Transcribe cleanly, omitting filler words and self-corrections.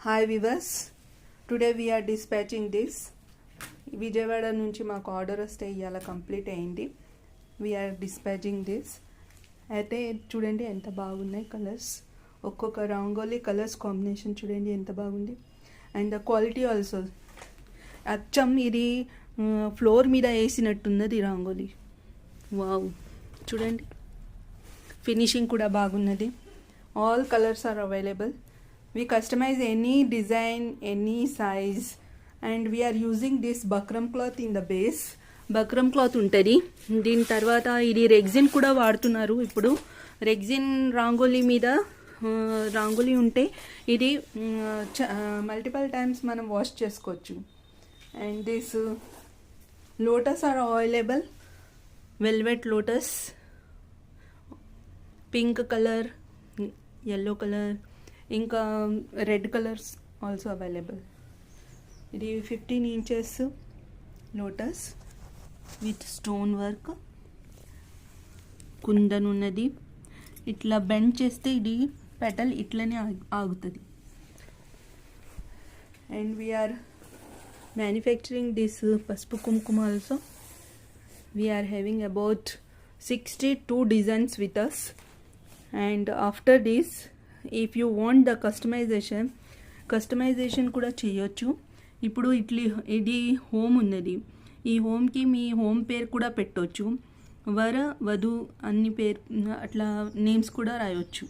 Hi viewers, today we are dispatching this. Vijayawada నుంచి మాకు order వస్తే ఇవాళ కంప్లీట్ అయింది. We are dispatching this. అయితే చూడండి ఎంత బాగున్నాయి కలర్స్, ఒక్కొక్క రంగోలీ కలర్స్ కాంబినేషన్ చూడండి ఎంత బాగుంది. అండ్ ద క్వాలిటీ ఆల్సో అచ్చం ఇది ఫ్లోర్ మీద వేసినట్టున్నది రంగోలీ. వావ్, చూడండి ఫినిషింగ్ కూడా బాగున్నది. All colours are available. We customize any design, any size, and we are using this bakram cloth in the base. Buckram cloth ఉంటుంది. దీని తర్వాత ఇది రెగ్జిన్ కూడా వాడుతున్నారు. ఇప్పుడు రెగ్జిన్ రాంగోలీ మీద రాంగోలీ ఉంటే ఇది మల్టిపల్ టైమ్స్ మనం వాష్ చేసుకోవచ్చు. And this lotus are available. Velvet lotus, pink colour, yellow colour, ఇంకా రెడ్ కలర్స్ ఆల్సో అవైలబుల్. ఇది 15 inches lotus with stone work, kundan ఉన్నది. ఇట్లా బెండ్ చేస్తే ఇది పెటల్ ఇట్లనే ఆగుతుంది. అండ్ వీఆర్ మ్యానుఫ్యాక్చరింగ్ దిస్ పసుపు కుంకుమ also. We are having about 62 designs with us. And after this, if you want the customization కూడా చేయొచ్చు. ఇప్పుడు ఇది హోమ్ ఉన్నది. ఈ హోమ్కి మీ హోమ్ పేరు కూడా పెట్టవచ్చు. వర వధు అన్ని పేరు అట్లా నేమ్స్ కూడా రాయొచ్చు.